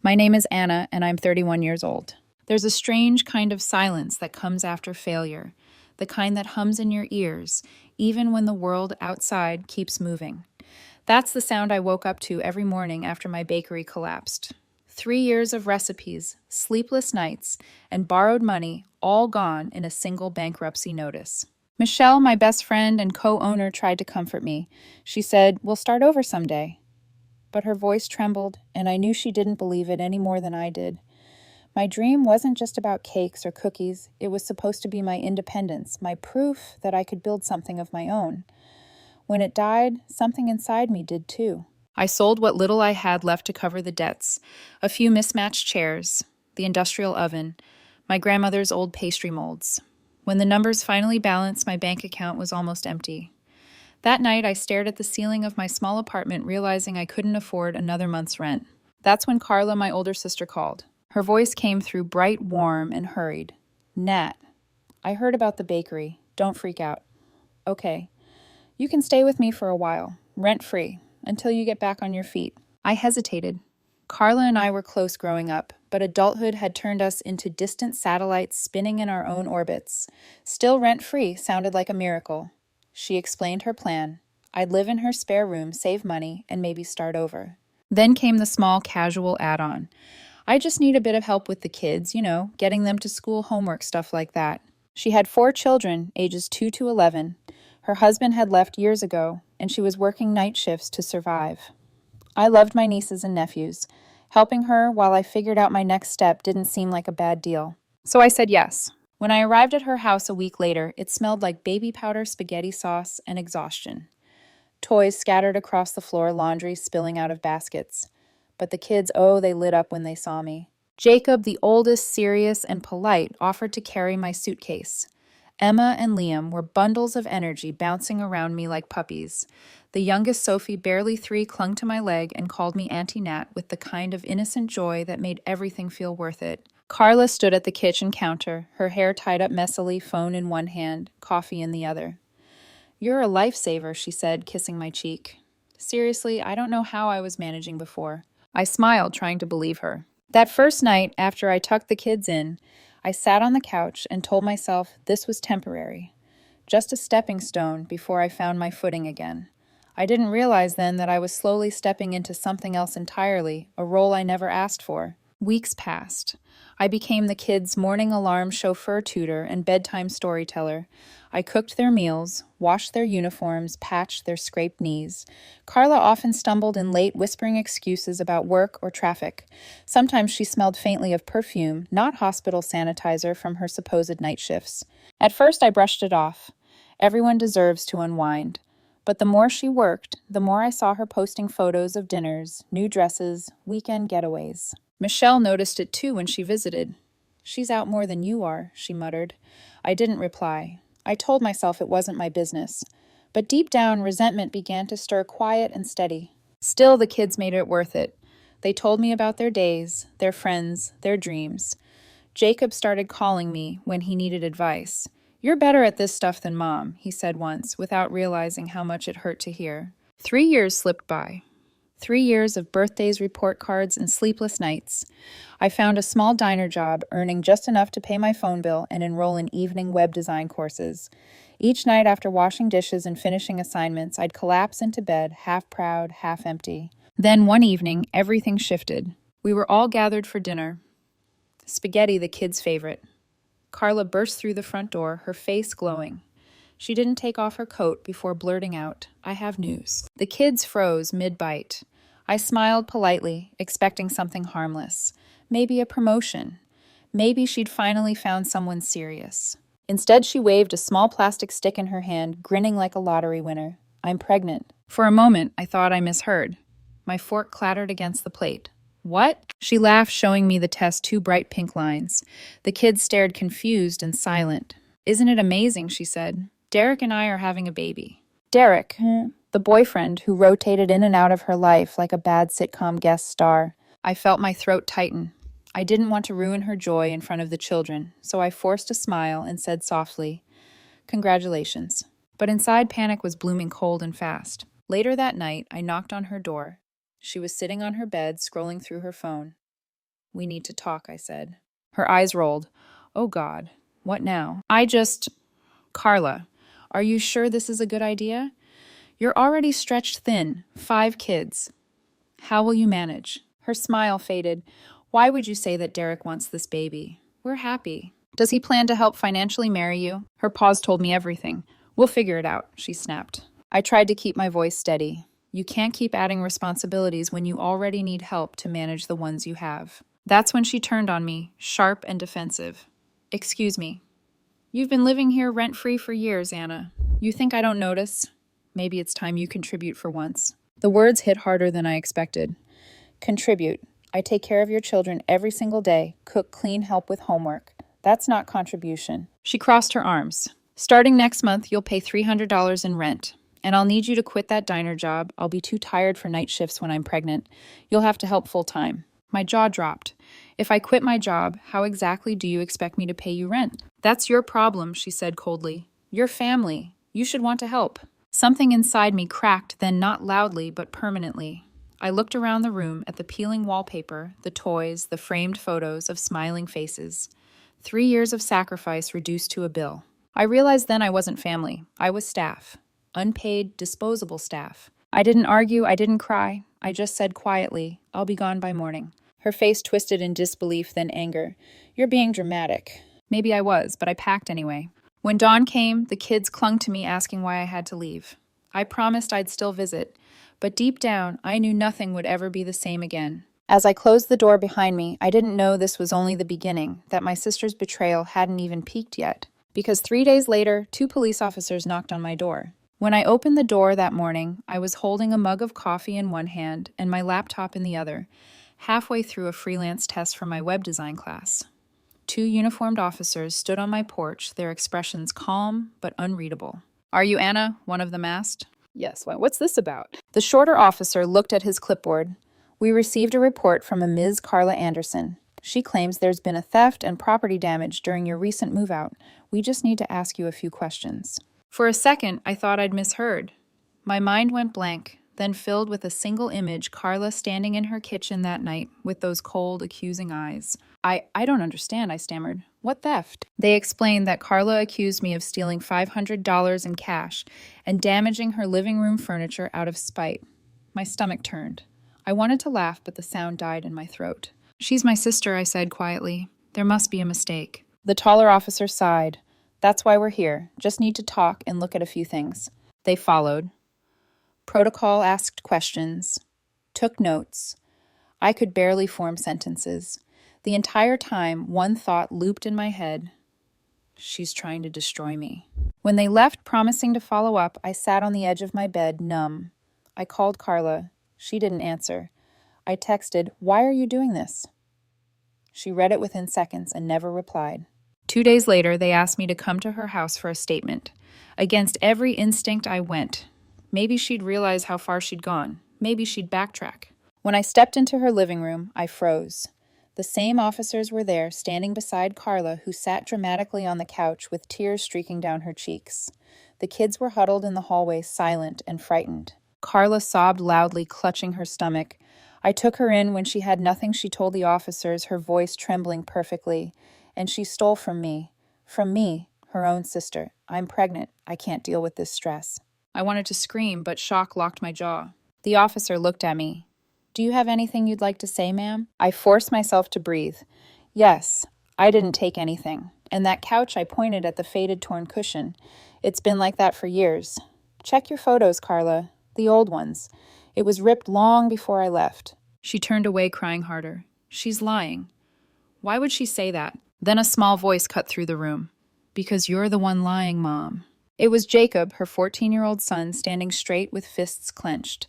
My name is Anna, and I'm 31 years old. There's a strange kind of silence that comes after failure, the kind that hums in your ears, even when the world outside keeps moving. That's the sound I woke up to every morning after my bakery collapsed. 3 years of recipes, sleepless nights, and borrowed money all gone in a single bankruptcy notice. Michelle, my best friend and co owner, tried to comfort me. She said, "We'll start over someday." But her voice trembled, and I knew she didn't believe it any more than I did. My dream wasn't just about cakes or cookies, it was supposed to be my independence, my proof that I could build something of my own. When it died, something inside me did too. I sold what little I had left to cover the debts, a few mismatched chairs, the industrial oven, my grandmother's old pastry molds. When the numbers finally balanced, my bank account was almost empty. That night, I stared at the ceiling of my small apartment, realizing I couldn't afford another month's rent. That's when Carla, my older sister, called. Her voice came through bright, warm, and hurried. "Nat, I heard about the bakery. Don't freak out." "Okay. You can stay with me for a while, rent-free, until you get back on your feet." I hesitated. Carla and I were close growing up, but adulthood had turned us into distant satellites spinning in our own orbits. Still rent-free sounded like a miracle. She explained her plan. I'd live in her spare room, save money, and maybe start over. Then came the small, casual add-on. I just need a bit of help with the kids, getting them to school, homework, stuff like that. She had 4 children, ages 2 to 11. Her husband had left years ago, and she was working night shifts to survive. I loved my nieces and nephews. Helping her while I figured out my next step didn't seem like a bad deal. So I said yes. When I arrived at her house a week later, it smelled like baby powder, spaghetti sauce, and exhaustion. Toys scattered across the floor, laundry spilling out of baskets. But the kids, they lit up when they saw me. Jacob, the oldest, serious, and polite, offered to carry my suitcase. Emma and Liam were bundles of energy bouncing around me like puppies. The youngest, Sophie, barely 3, clung to my leg and called me Auntie Nat with the kind of innocent joy that made everything feel worth it. Carla stood at the kitchen counter, her hair tied up messily, phone in one hand, coffee in the other. "You're a lifesaver," she said, kissing my cheek. Seriously, I don't know how I was managing before. I smiled, trying to believe her. That first night, after I tucked the kids in, I sat on the couch and told myself this was temporary, just a stepping stone before I found my footing again. I didn't realize then that I was slowly stepping into something else entirely, a role I never asked for. Weeks passed. I became the kids' morning alarm chauffeur tutor and bedtime storyteller. I cooked their meals, washed their uniforms, patched their scraped knees. Carla often stumbled in late, whispering excuses about work or traffic. Sometimes she smelled faintly of perfume, not hospital sanitizer, from her supposed night shifts. At first I brushed it off. Everyone deserves to unwind. But the more she worked, the more I saw her posting photos of dinners, new dresses, weekend getaways. Michelle noticed it too when she visited. "She's out more than you are," she muttered. I didn't reply. I told myself it wasn't my business. But deep down, resentment began to stir, quiet and steady. Still, the kids made it worth it. They told me about their days, their friends, their dreams. Jacob started calling me when he needed advice. "You're better at this stuff than Mom," he said once, without realizing how much it hurt to hear. 3 years slipped by. 3 years of birthdays, report cards, and sleepless nights. I found a small diner job, earning just enough to pay my phone bill and enroll in evening web design courses. Each night after washing dishes and finishing assignments, I'd collapse into bed, half proud, half empty. Then one evening, everything shifted. We were all gathered for dinner. Spaghetti, the kids' favorite. Carla burst through the front door, her face glowing. She didn't take off her coat before blurting out, "I have news." The kids froze mid-bite. I smiled politely, expecting something harmless. Maybe a promotion. Maybe she'd finally found someone serious. Instead, she waved a small plastic stick in her hand, grinning like a lottery winner. "I'm pregnant." For a moment, I thought I misheard. My fork clattered against the plate. "What?" She laughed, showing me the test, 2 bright pink lines. The kids stared, confused and silent. "Isn't it amazing?" she said. "Derek and I are having a baby." Derek, the boyfriend who rotated in and out of her life like a bad sitcom guest star. I felt my throat tighten. I didn't want to ruin her joy in front of the children, so I forced a smile and said softly, "Congratulations." But inside, panic was blooming cold and fast. Later that night, I knocked on her door. She was sitting on her bed, scrolling through her phone. We need to talk, I said. Her eyes rolled. Oh God, what now? Carla, are you sure this is a good idea? You're already stretched thin, 5 kids. How will you manage? Her smile faded. Why would you say that Derek wants this baby? We're happy. Does he plan to help financially marry you? Her pause told me everything. We'll figure it out, she snapped. I tried to keep my voice steady. You can't keep adding responsibilities when you already need help to manage the ones you have. That's when she turned on me, sharp and defensive. Excuse me. You've been living here rent-free for years, Anna. You think I don't notice? Maybe it's time you contribute for once. The words hit harder than I expected. Contribute. I take care of your children every single day, cook, clean, help with homework. That's not contribution. She crossed her arms. Starting next month, you'll pay $300 in rent. And I'll need you to quit that diner job. I'll be too tired for night shifts when I'm pregnant. You'll have to help full-time. My jaw dropped. If I quit my job, how exactly do you expect me to pay you rent? That's your problem, she said coldly. Your family. You should want to help. Something inside me cracked, then not loudly, but permanently. I looked around the room at the peeling wallpaper, the toys, the framed photos of smiling faces. 3 years of sacrifice reduced to a bill. I realized then I wasn't family. I was staff. Unpaid, disposable staff. I didn't argue, I didn't cry. I just said quietly, I'll be gone by morning. Her face twisted in disbelief, then anger. You're being dramatic. Maybe I was, but I packed anyway. When dawn came, the kids clung to me asking why I had to leave. I promised I'd still visit, but deep down, I knew nothing would ever be the same again. As I closed the door behind me, I didn't know this was only the beginning, that my sister's betrayal hadn't even peaked yet. Because 3 days later, 2 police officers knocked on my door. When I opened the door that morning, I was holding a mug of coffee in one hand and my laptop in the other, halfway through a freelance test for my web design class. 2 uniformed officers stood on my porch, their expressions calm but unreadable. Are you Anna? One of them asked. Yes, what's this about? The shorter officer looked at his clipboard. We received a report from a Ms. Carla Anderson. She claims there's been a theft and property damage during your recent move-out. We just need to ask you a few questions. For a second, I thought I'd misheard. My mind went blank, then filled with a single image, Carla standing in her kitchen that night with those cold, accusing eyes. I don't understand, I stammered. What theft? They explained that Carla accused me of stealing $500 in cash and damaging her living room furniture out of spite. My stomach turned. I wanted to laugh, but the sound died in my throat. She's my sister, I said quietly. There must be a mistake. The taller officer sighed. That's why we're here. Just need to talk and look at a few things. They followed. Protocol asked questions. Took notes. I could barely form sentences. The entire time, one thought looped in my head. She's trying to destroy me. When they left, promising to follow up, I sat on the edge of my bed, numb. I called Carla. She didn't answer. I texted, "Why are you doing this?" She read it within seconds and never replied. 2 days later, they asked me to come to her house for a statement. Against every instinct, I went. Maybe she'd realize how far she'd gone. Maybe she'd backtrack. When I stepped into her living room, I froze. The same officers were there, standing beside Carla, who sat dramatically on the couch with tears streaking down her cheeks. The kids were huddled in the hallway, silent and frightened. Carla sobbed loudly, clutching her stomach. I took her in when she had nothing she told the officers, her voice trembling perfectly. And she stole from me, her own sister. I'm pregnant. I can't deal with this stress. I wanted to scream, but shock locked my jaw. The officer looked at me. Do you have anything you'd like to say, ma'am? I forced myself to breathe. Yes, I didn't take anything. And that couch, I pointed at the faded, torn cushion. It's been like that for years. Check your photos, Carla. The old ones. It was ripped long before I left. She turned away, crying harder. She's lying. Why would she say that? Then a small voice cut through the room. Because you're the one lying, Mom. It was Jacob, her 14-year-old son, standing straight with fists clenched.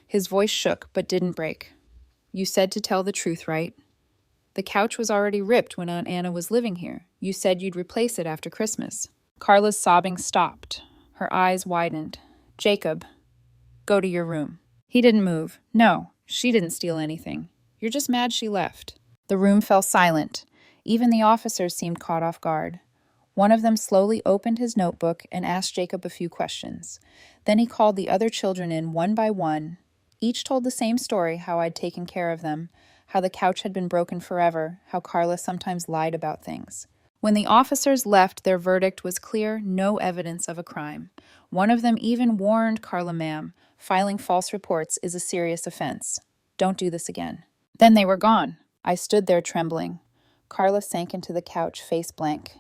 His voice shook, but didn't break. You said to tell the truth, right? The couch was already ripped when Aunt Anna was living here. You said you'd replace it after Christmas. Carla's sobbing stopped. Her eyes widened. Jacob, go to your room. He didn't move. No, she didn't steal anything. You're just mad she left. The room fell silent. Even the officers seemed caught off guard. One of them slowly opened his notebook and asked Jacob a few questions. Then he called the other children in one by one. Each told the same story, how I'd taken care of them, how the couch had been broken forever, how Carla sometimes lied about things. When the officers left, their verdict was clear: no evidence of a crime. One of them even warned Carla, "Ma'am, filing false reports is a serious offense. Don't do this again." Then they were gone. I stood there trembling. Carla sank into the couch, face blank.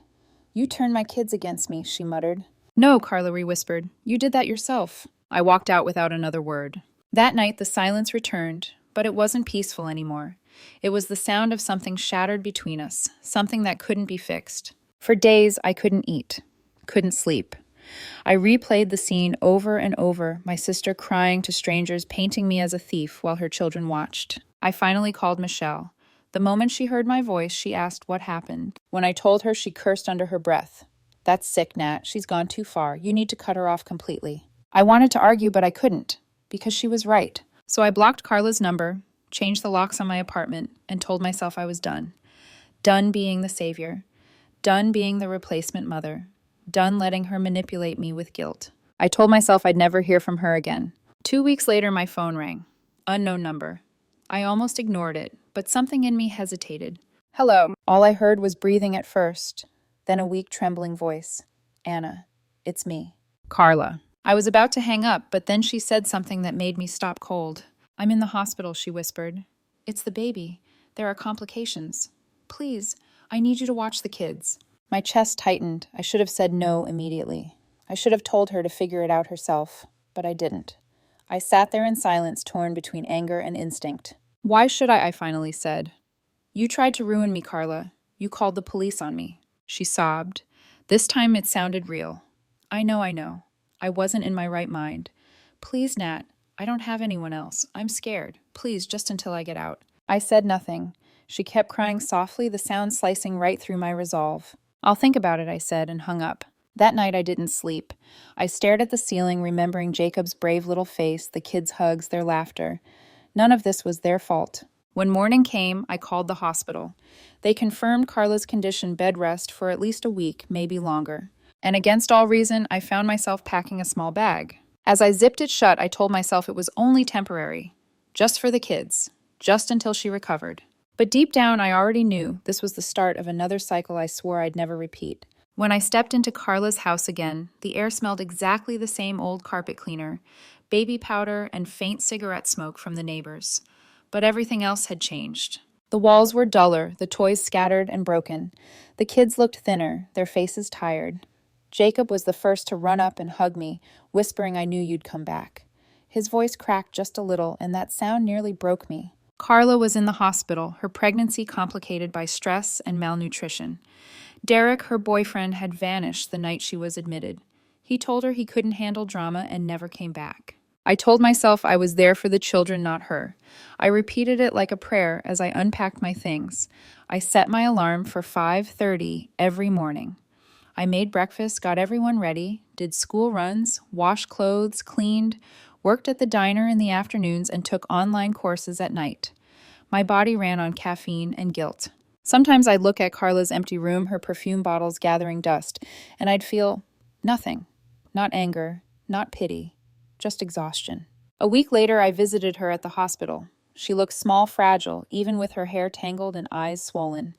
"You turned my kids against me," she muttered. "No," Carla whispered. "You did that yourself." I walked out without another word. That night the silence returned, but it wasn't peaceful anymore. It was the sound of something shattered between us, something that couldn't be fixed. For days I couldn't eat, couldn't sleep. I replayed the scene over and over, my sister crying to strangers, painting me as a thief while her children watched. I finally called Michelle. The moment she heard my voice, she asked what happened. When I told her, she cursed under her breath. "That's sick, Nat. She's gone too far. You need to cut her off completely." I wanted to argue, but I couldn't, because she was right. So I blocked Carla's number, changed the locks on my apartment, and told myself I was done. Done being the savior. Done being the replacement mother. Done letting her manipulate me with guilt. I told myself I'd never hear from her again. 2 weeks later, my phone rang. Unknown number. I almost ignored it, but something in me hesitated. "Hello." All I heard was breathing at first, then a weak, trembling voice. "Anna, it's me." "Carla." I was about to hang up, but then she said something that made me stop cold. "I'm in the hospital," she whispered. "It's the baby. There are complications. Please, I need you to watch the kids." My chest tightened. I should have said no immediately. I should have told her to figure it out herself, but I didn't. I sat there in silence, torn between anger and instinct. "Why should I finally said. "You tried to ruin me, Carla. You called the police on me." She sobbed. This time it sounded real. I know. I wasn't in my right mind. "Please, Nat, I don't have anyone else. I'm scared. Please, just until I get out." I said nothing. She kept crying softly, the sound slicing right through my resolve. "I'll think about it," I said, and hung up. That night I didn't sleep. I stared at the ceiling, remembering Jacob's brave little face, the kids' hugs, their laughter. None of this was their fault. When morning came, I called the hospital. They confirmed Carla's condition: bed rest for at least a week, maybe longer. And against all reason, I found myself packing a small bag. As I zipped it shut, I told myself it was only temporary. Just for the kids. Just until she recovered. But deep down, I already knew this was the start of another cycle I swore I'd never repeat. When I stepped into Carla's house again, the air smelled exactly the same: old carpet cleaner, baby powder, and faint cigarette smoke from the neighbors. But everything else had changed. The walls were duller, the toys scattered and broken. The kids looked thinner, their faces tired. Jacob was the first to run up and hug me, whispering, "I knew you'd come back." His voice cracked just a little, and that sound nearly broke me. Carla was in the hospital, her pregnancy complicated by stress and malnutrition. Derek, her boyfriend, had vanished the night she was admitted. He told her he couldn't handle drama and never came back. I told myself I was there for the children, not her. I repeated it like a prayer as I unpacked my things. I set my alarm for 5:30 every morning. I made breakfast, got everyone ready, did school runs, washed clothes, cleaned, worked at the diner in the afternoons, and took online courses at night. My body ran on caffeine and guilt. Sometimes I'd look at Carla's empty room, her perfume bottles gathering dust, and I'd feel nothing. Not anger, not pity, just exhaustion. A week later, I visited her at the hospital. She looked small, fragile, even with her hair tangled and eyes swollen.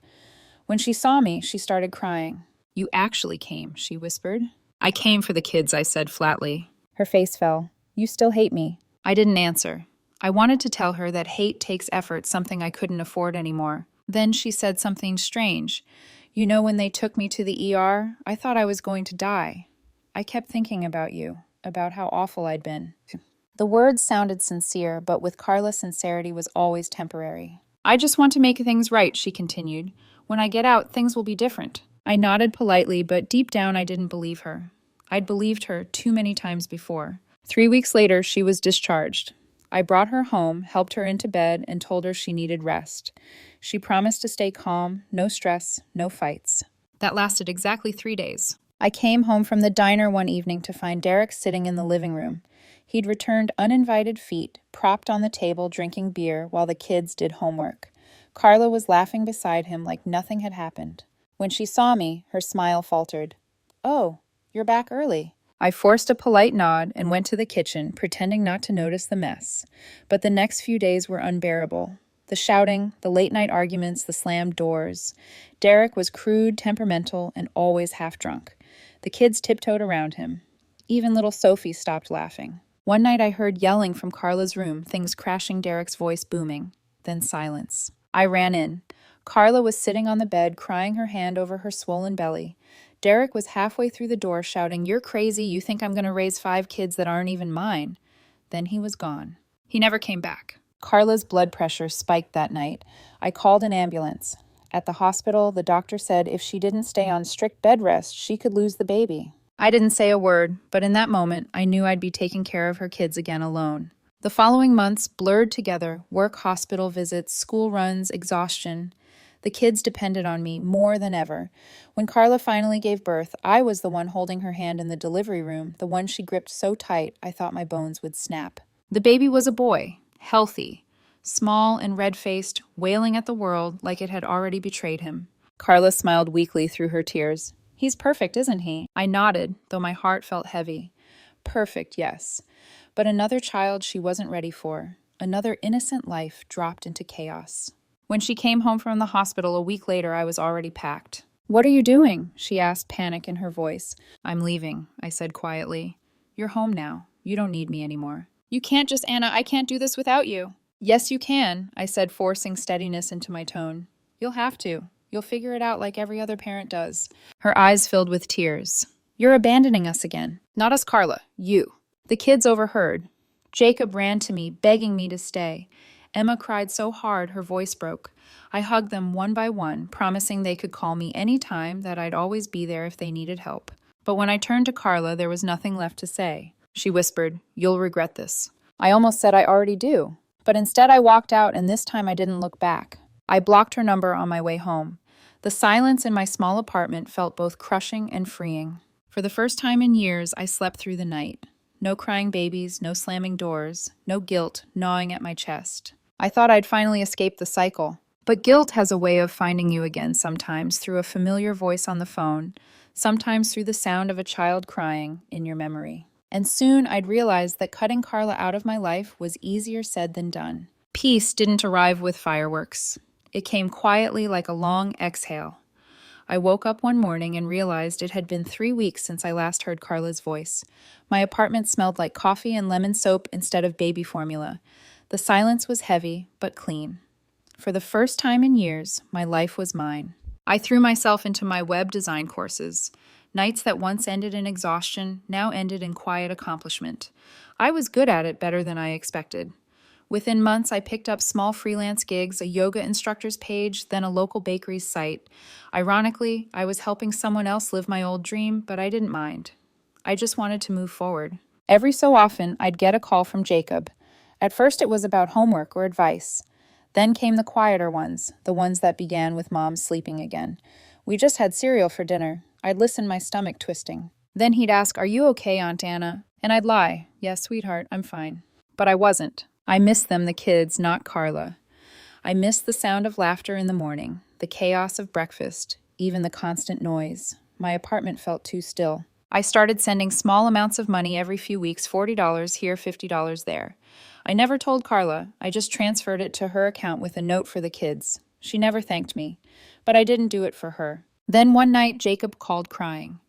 When she saw me, she started crying. "You actually came," she whispered. "I came for the kids," I said flatly. Her face fell. "You still hate me." I didn't answer. I wanted to tell her that hate takes effort, something I couldn't afford anymore. Then she said something strange. "You know, when they took me to the ER, I thought I was going to die. I kept thinking about you, about how awful I'd been." The words sounded sincere, but with Carla, sincerity was always temporary. "I just want to make things right," she continued. "When I get out, things will be different." I nodded politely, but deep down I didn't believe her. I'd believed her too many times before. 3 weeks later, she was discharged. I brought her home, helped her into bed, and told her she needed rest. She promised to stay calm, no stress, no fights. That lasted exactly 3 days. I came home from the diner one evening to find Derek sitting in the living room. He'd returned uninvited feet, propped on the table drinking beer while the kids did homework. Carla was laughing beside him like nothing had happened. When she saw me, her smile faltered. "Oh, you're back early." I forced a polite nod and went to the kitchen, pretending not to notice the mess. But the next few days were unbearable. The shouting, the late-night arguments, the slammed doors. Derek was crude, temperamental, and always half-drunk. The kids tiptoed around him. Even little Sophie stopped laughing. One night I heard yelling from Carla's room, things crashing, Derek's voice booming. Then silence. I ran in. Carla was sitting on the bed, crying her hand over her swollen belly. Derek was halfway through the door, shouting, "You're crazy. You think I'm going to raise 5 kids that aren't even mine." Then he was gone. He never came back. Carla's blood pressure spiked that night. I called an ambulance. At the hospital, the doctor said if she didn't stay on strict bed rest, she could lose the baby. I didn't say a word, but in that moment, I knew I'd be taking care of her kids again alone. The following months blurred together: work, hospital visits, school runs, exhaustion. The kids depended on me more than ever. When Carla finally gave birth, I was the one holding her hand in the delivery room, the one she gripped so tight I thought my bones would snap. The baby was a boy, healthy, small and red-faced, wailing at the world like it had already betrayed him. Carla smiled weakly through her tears. "He's perfect, isn't he?" I nodded, though my heart felt heavy. Perfect, yes. But another child she wasn't ready for. Another innocent life dropped into chaos. When she came home from the hospital a week later, I was already packed. "What are you doing?" she asked, panic in her voice. "I'm leaving," I said quietly. "You're home now. You don't need me anymore." "You can't just, Anna. I can't do this without you." "Yes, you can," I said, forcing steadiness into my tone. "You'll have to. You'll figure it out like every other parent does." Her eyes filled with tears. "You're abandoning us again." "Not us, Carla. You." The kids overheard. Jacob ran to me, begging me to stay. Emma cried so hard her voice broke. I hugged them one by one, promising they could call me any time, that I'd always be there if they needed help. But when I turned to Carla, there was nothing left to say. She whispered, "You'll regret this." I almost said I already do. But instead I walked out, and this time I didn't look back. I blocked her number on my way home. The silence in my small apartment felt both crushing and freeing. For the first time in years, I slept through the night. No crying babies, no slamming doors, no guilt gnawing at my chest. I thought I'd finally escape the cycle. But guilt has a way of finding you again, sometimes through a familiar voice on the phone, sometimes through the sound of a child crying in your memory. And soon I'd realized that cutting Carla out of my life was easier said than done. Peace didn't arrive with fireworks. It came quietly, like a long exhale. I woke up one morning and realized it had been 3 weeks since I last heard Carla's voice. My apartment smelled like coffee and lemon soap instead of baby formula. The silence was heavy, but clean. For the first time in years, my life was mine. I threw myself into my web design courses. Nights that once ended in exhaustion now ended in quiet accomplishment. I was good at it, better than I expected. Within months, I picked up small freelance gigs, a yoga instructor's page, then a local bakery's site. Ironically, I was helping someone else live my old dream, but I didn't mind. I just wanted to move forward. Every so often, I'd get a call from Jacob. At first, it was about homework or advice. Then came the quieter ones, the ones that began with Mom sleeping again. We just had cereal for dinner. I'd listen, my stomach twisting. Then he'd ask, "Are you okay, Aunt Anna?" And I'd lie, "Yes, sweetheart, I'm fine." But I wasn't. I missed them, the kids, not Carla. I missed the sound of laughter in the morning, the chaos of breakfast, even the constant noise. My apartment felt too still. I started sending small amounts of money every few weeks, $40 here, $50 there. I never told Carla. I just transferred it to her account with a note for the kids. She never thanked me, but I didn't do it for her. Then one night, Jacob called crying.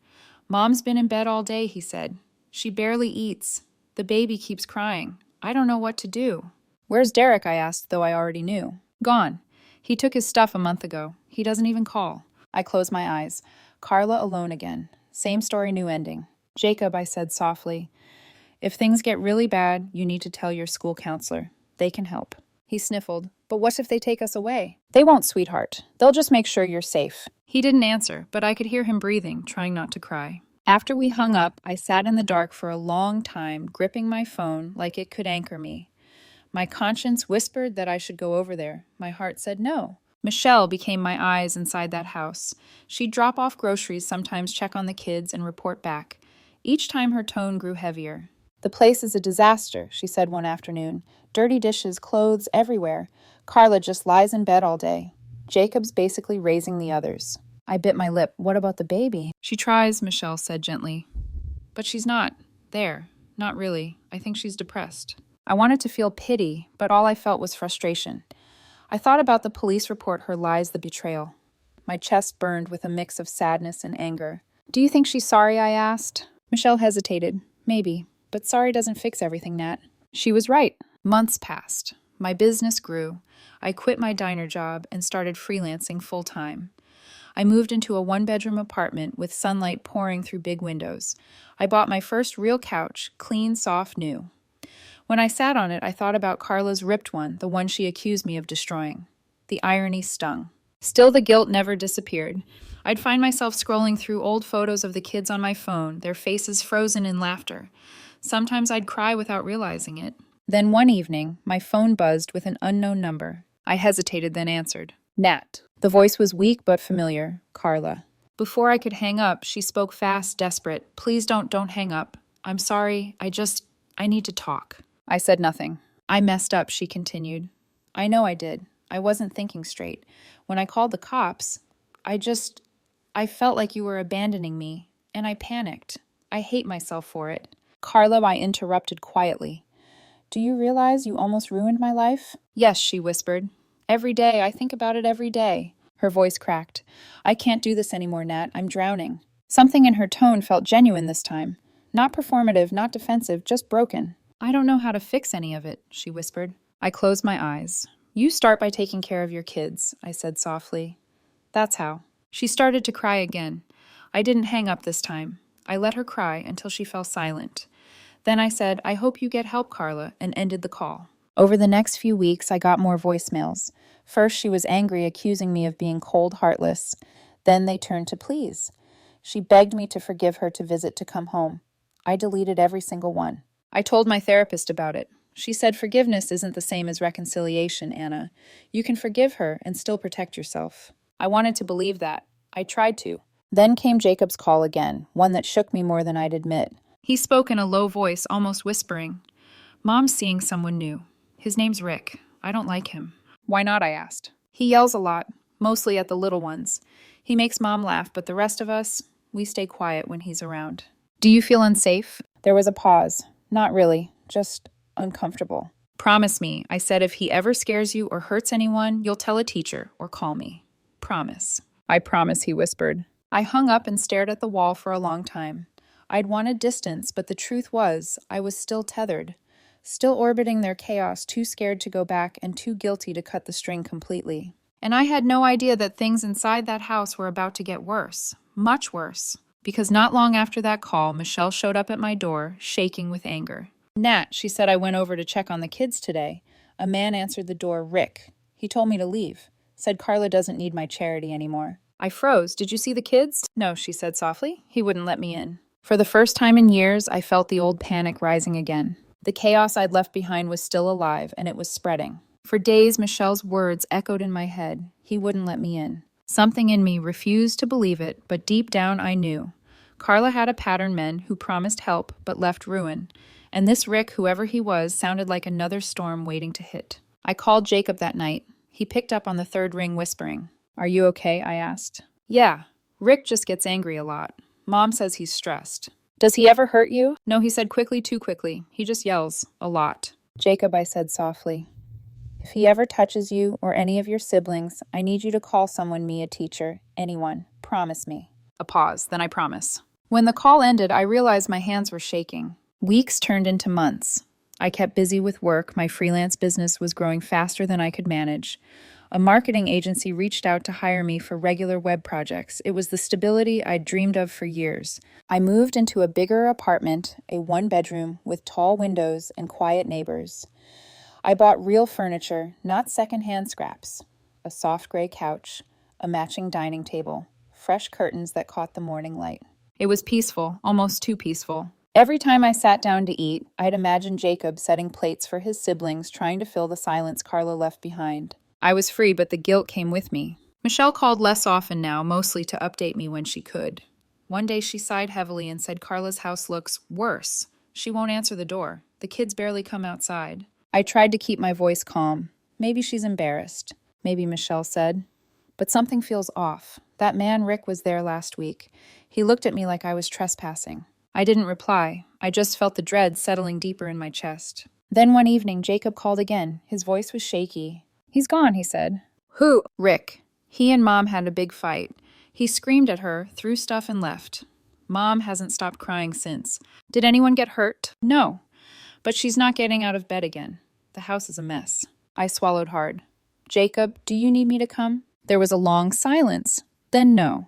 "Mom's been in bed all day," he said. "She barely eats. The baby keeps crying. I don't know what to do." "Where's Derek?" I asked, though I already knew. "Gone. He took his stuff a month ago. He doesn't even call." I closed my eyes. Carla alone again. Same story, new ending. "Jacob," I said softly, "if things get really bad, you need to tell your school counselor. They can help." He sniffled. "But what if they take us away?" "They won't, sweetheart. They'll just make sure you're safe." He didn't answer, but I could hear him breathing, trying not to cry. After we hung up, I sat in the dark for a long time, gripping my phone like it could anchor me. My conscience whispered that I should go over there. My heart said no. Michelle became my eyes inside that house. She'd drop off groceries, sometimes check on the kids, and report back. Each time her tone grew heavier. "The place is a disaster," she said one afternoon. "Dirty dishes, clothes everywhere. Carla just lies in bed all day. Jacob's basically raising the others." I bit my lip. "What about the baby?" "She tries," Michelle said gently. "But she's not there. Not really. I think she's depressed." I wanted to feel pity, but all I felt was frustration. I thought about the police report, her lies, the betrayal. My chest burned with a mix of sadness and anger. Do you think she's sorry? I asked. Michelle hesitated. Maybe. But sorry doesn't fix everything, Nat. She was right. Months passed. My business grew. I quit my diner job and started freelancing full-time. I moved into a one-bedroom apartment with sunlight pouring through big windows. I bought my first real couch, clean, soft, new. When I sat on it, I thought about Carla's ripped one, the one she accused me of destroying. The irony stung. Still, the guilt never disappeared. I'd find myself scrolling through old photos of the kids on my phone, their faces frozen in laughter. Sometimes I'd cry without realizing it. Then one evening, my phone buzzed with an unknown number. I hesitated, then answered. Nat. The voice was weak but familiar. Carla. Before I could hang up, she spoke fast, desperate. Please don't hang up. I'm sorry. I need to talk. I said nothing. I messed up, she continued. I know I did. I wasn't thinking straight. When I called the cops, I felt like you were abandoning me, and I panicked. I hate myself for it. Carla, I interrupted quietly. Do you realize you almost ruined my life? Yes, she whispered. Every day, I think about it every day. Her voice cracked. I can't do this anymore, Nat. I'm drowning. Something in her tone felt genuine this time. Not performative, not defensive, just broken. I don't know how to fix any of it, she whispered. I closed my eyes. You start by taking care of your kids, I said softly. That's how. She started to cry again. I didn't hang up this time. I let her cry until she fell silent. Then I said, I hope you get help, Carla, and ended the call. Over the next few weeks, I got more voicemails. First, she was angry, accusing me of being cold, heartless. Then they turned to pleas. She begged me to forgive her, to come home. I deleted every single one. I told my therapist about it. She said forgiveness isn't the same as reconciliation, Anna. You can forgive her and still protect yourself. I wanted to believe that. I tried to. Then came Jacob's call again, one that shook me more than I'd admit. He spoke in a low voice, almost whispering. Mom's seeing someone new. His name's Rick. I don't like him. Why not? I asked. He yells a lot, mostly at the little ones. He makes Mom laugh, but the rest of us, we stay quiet when he's around. Do you feel unsafe? There was a pause. Not really, just uncomfortable. Promise me, I said, if he ever scares you or hurts anyone, you'll tell a teacher or call me. Promise. I promise, he whispered. I hung up and stared at the wall for a long time. I'd wanted distance, but the truth was, I was still tethered. Still orbiting their chaos, too scared to go back and too guilty to cut the string completely. And I had no idea that things inside that house were about to get worse. Much worse. Because not long after that call, Michelle showed up at my door, shaking with anger. Nat, she said I went over to check on the kids today. A man answered the door, Rick. He told me to leave. Said Carla doesn't need my charity anymore. I froze. Did you see the kids? No, she said softly. He wouldn't let me in. For the first time in years, I felt the old panic rising again. The chaos I'd left behind was still alive, and it was spreading. For days, Michelle's words echoed in my head. He wouldn't let me in. Something in me refused to believe it, but deep down I knew. Carla had a pattern man who promised help but left ruin. And this Rick, whoever he was, sounded like another storm waiting to hit. I called Jacob that night. He picked up on the third ring, whispering. Are you okay? I asked. Yeah. Rick just gets angry a lot. Mom says he's stressed. Does he ever hurt you? No, he said quickly, too quickly. He just yells. A lot. Jacob, I said softly. If he ever touches you or any of your siblings, I need you to call someone, me, a teacher, anyone. Promise me. A pause, then I promise. When the call ended, I realized my hands were shaking. Weeks turned into months. I kept busy with work. My freelance business was growing faster than I could manage. A marketing agency reached out to hire me for regular web projects. It was the stability I'd dreamed of for years. I moved into a bigger apartment, a one-bedroom with tall windows and quiet neighbors. I bought real furniture, not secondhand scraps. A soft gray couch, a matching dining table, fresh curtains that caught the morning light. It was peaceful, almost too peaceful. Every time I sat down to eat, I'd imagine Jacob setting plates for his siblings, trying to fill the silence Carla left behind. I was free, but the guilt came with me. Michelle called less often now, mostly to update me when she could. One day she sighed heavily and said Carla's house looks worse. She won't answer the door. The kids barely come outside. I tried to keep my voice calm. Maybe she's embarrassed. Maybe, Michelle said. But something feels off. That man Rick was there last week. He looked at me like I was trespassing. I didn't reply. I just felt the dread settling deeper in my chest. Then one evening, Jacob called again. His voice was shaky. He's gone, he said. Who? Rick. He and Mom had a big fight. He screamed at her, threw stuff, and left. Mom hasn't stopped crying since. Did anyone get hurt? No. But she's not getting out of bed again. The house is a mess. I swallowed hard. Jacob, do you need me to come? There was a long silence. Then no.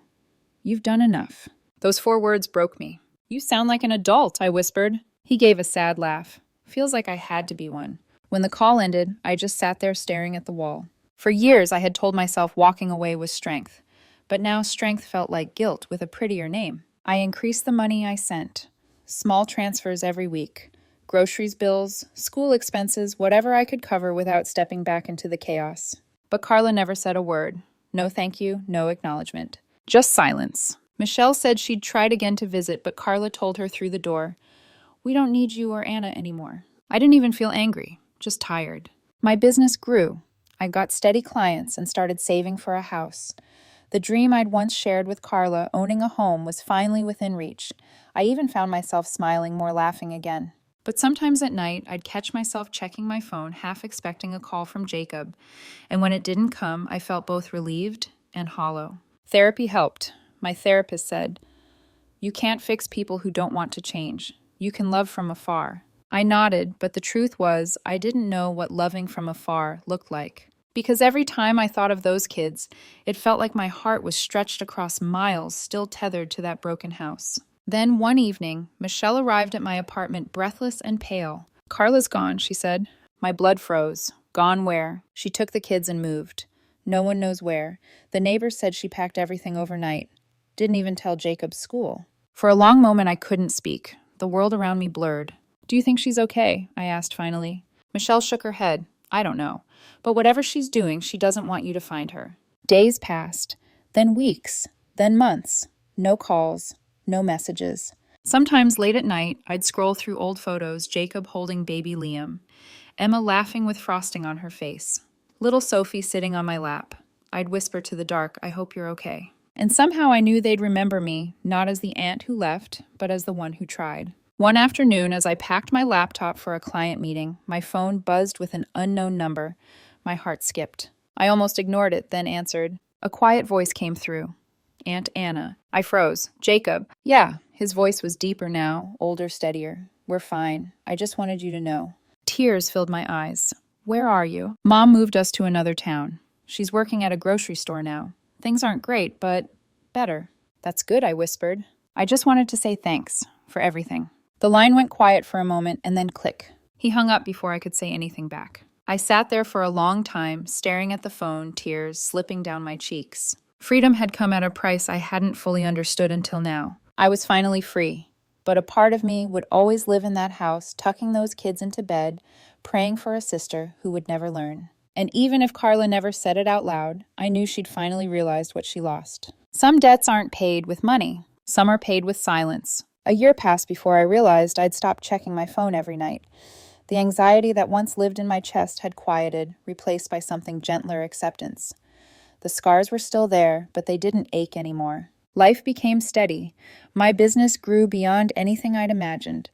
You've done enough. Those 4 words broke me. You sound like an adult, I whispered. He gave a sad laugh. Feels like I had to be one. When the call ended, I just sat there staring at the wall. For years, I had told myself walking away was strength. But now strength felt like guilt with a prettier name. I increased the money I sent. Small transfers every week. Groceries bills, school expenses, whatever I could cover without stepping back into the chaos. But Carla never said a word. No thank you, no acknowledgement. Just silence. Michelle said she'd tried again to visit, but Carla told her through the door, "We don't need you or Anna anymore." I didn't even feel angry, just tired. My business grew. I got steady clients and started saving for a house. The dream I'd once shared with Carla, owning a home, was finally within reach. I even found myself smiling, more laughing again. But sometimes at night, I'd catch myself checking my phone, half expecting a call from Jacob. And when it didn't come, I felt both relieved and hollow. Therapy helped. My therapist said, "You can't fix people who don't want to change. You can love from afar." I nodded, but the truth was, I didn't know what loving from afar looked like. Because every time I thought of those kids, it felt like my heart was stretched across miles, still tethered to that broken house. Then one evening, Michelle arrived at my apartment breathless and pale. "Carla's gone," she said. My blood froze. Gone where? She took the kids and moved. No one knows where. The neighbors said she packed everything overnight. Didn't even tell Jacob's school. For a long moment, I couldn't speak. The world around me blurred. "Do you think she's okay?" I asked finally. Michelle shook her head. "I don't know. But whatever she's doing, she doesn't want you to find her." Days passed, then weeks, then months. No calls, no messages. Sometimes late at night, I'd scroll through old photos, Jacob holding baby Liam, Emma laughing with frosting on her face, little Sophie sitting on my lap. I'd whisper to the dark, "I hope you're okay." And somehow I knew they'd remember me, not as the aunt who left, but as the one who tried. One afternoon, as I packed my laptop for a client meeting, my phone buzzed with an unknown number. My heart skipped. I almost ignored it, then answered. A quiet voice came through. "Aunt Anna." I froze. "Jacob." "Yeah." His voice was deeper now, older, steadier. "We're fine. I just wanted you to know." Tears filled my eyes. "Where are you?" "Mom moved us to another town. She's working at a grocery store now. Things aren't great, but better." "That's good," I whispered. "I just wanted to say thanks for everything." The line went quiet for a moment and then click. He hung up before I could say anything back. I sat there for a long time, staring at the phone, tears slipping down my cheeks. Freedom had come at a price I hadn't fully understood until now. I was finally free, but a part of me would always live in that house, tucking those kids into bed, praying for a sister who would never learn. And even if Carla never said it out loud, I knew she'd finally realized what she lost. Some debts aren't paid with money. Some are paid with silence. A year passed before I realized I'd stopped checking my phone every night. The anxiety that once lived in my chest had quieted, replaced by something gentler, acceptance. The scars were still there, but they didn't ache anymore. Life became steady. My business grew beyond anything I'd imagined.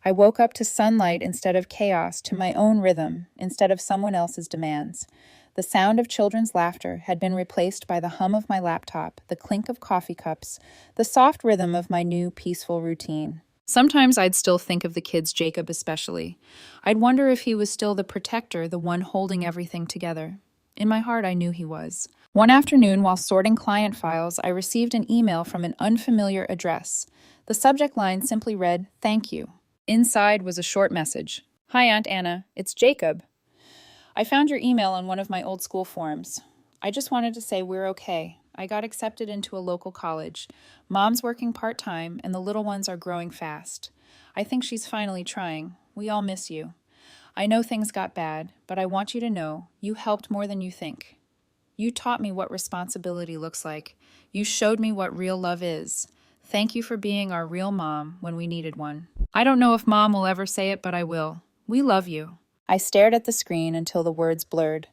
I woke up to sunlight instead of chaos, to my own rhythm instead of someone else's demands. The sound of children's laughter had been replaced by the hum of my laptop, the clink of coffee cups, the soft rhythm of my new, peaceful routine. Sometimes I'd still think of the kids, Jacob especially. I'd wonder if he was still the protector, the one holding everything together. In my heart, I knew he was. One afternoon, while sorting client files, I received an email from an unfamiliar address. The subject line simply read, "Thank you." Inside was a short message. "Hi, Aunt Anna. It's Jacob. I found your email on one of my old school forums. I just wanted to say we're okay. I got accepted into a local college. Mom's working part-time, and the little ones are growing fast. I think she's finally trying. We all miss you. I know things got bad, but I want you to know you helped more than you think. You taught me what responsibility looks like. You showed me what real love is. Thank you for being our real mom when we needed one. I don't know if Mom will ever say it, but I will. We love you." I stared at the screen until the words blurred.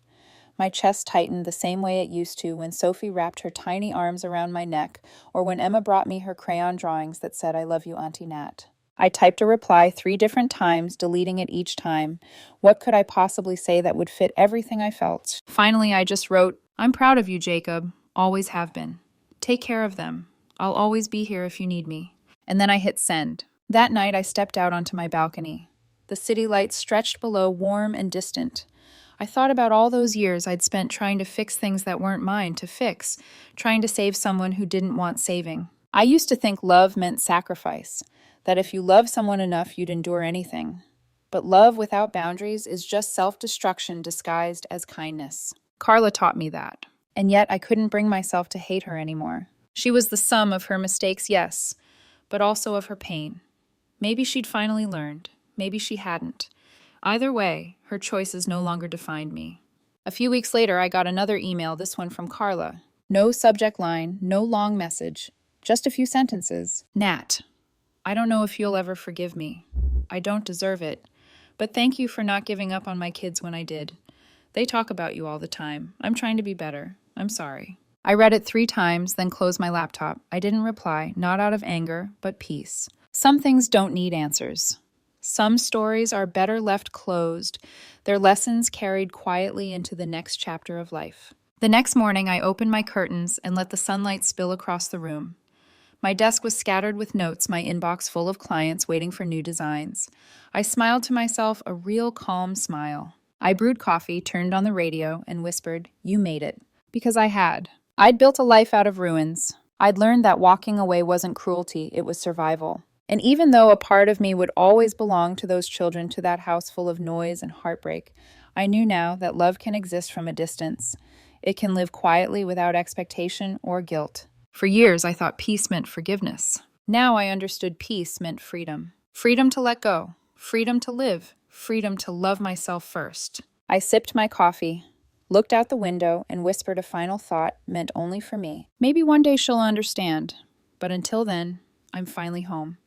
My chest tightened the same way it used to when Sophie wrapped her tiny arms around my neck or when Emma brought me her crayon drawings that said, "I love you, Auntie Nat." I typed a reply 3 different times, deleting it each time. What could I possibly say that would fit everything I felt? Finally, I just wrote, I'm proud of you, Jacob. Always have been. Take care of them. I'll always be here if you need me. And then I hit send. That night, I stepped out onto my balcony. The city lights stretched below, warm and distant. I thought about all those years I'd spent trying to fix things that weren't mine to fix, trying to save someone who didn't want saving. I used to think love meant sacrifice, that if you love someone enough, you'd endure anything. But love without boundaries is just self-destruction disguised as kindness. Carla taught me that. And yet I couldn't bring myself to hate her anymore. She was the sum of her mistakes, yes, but also of her pain. Maybe she'd finally learned. Maybe she hadn't. Either way, her choices no longer defined me. A few weeks later, I got another email, this one from Carla. No subject line, no long message, just a few sentences. Nat, I don't know if you'll ever forgive me. I don't deserve it. But thank you for not giving up on my kids when I did. They talk about you all the time. I'm trying to be better. I'm sorry. I read it 3 times, then closed my laptop. I didn't reply, not out of anger, but peace. Some things don't need answers. Some stories are better left closed, their lessons carried quietly into the next chapter of life. The next morning, I opened my curtains and let the sunlight spill across the room. My desk was scattered with notes, my inbox full of clients waiting for new designs. I smiled to myself, a real calm smile. I brewed coffee, turned on the radio, and whispered, "You made it." Because I had. I'd built a life out of ruins. I'd learned that walking away wasn't cruelty, it was survival. And even though a part of me would always belong to those children, to that house full of noise and heartbreak, I knew now that love can exist from a distance. It can live quietly without expectation or guilt. For years, I thought peace meant forgiveness. Now I understood peace meant freedom. Freedom to let go. Freedom to live. Freedom to love myself first. I sipped my coffee, looked out the window, and whispered a final thought meant only for me. Maybe one day she'll understand. But until then, I'm finally home.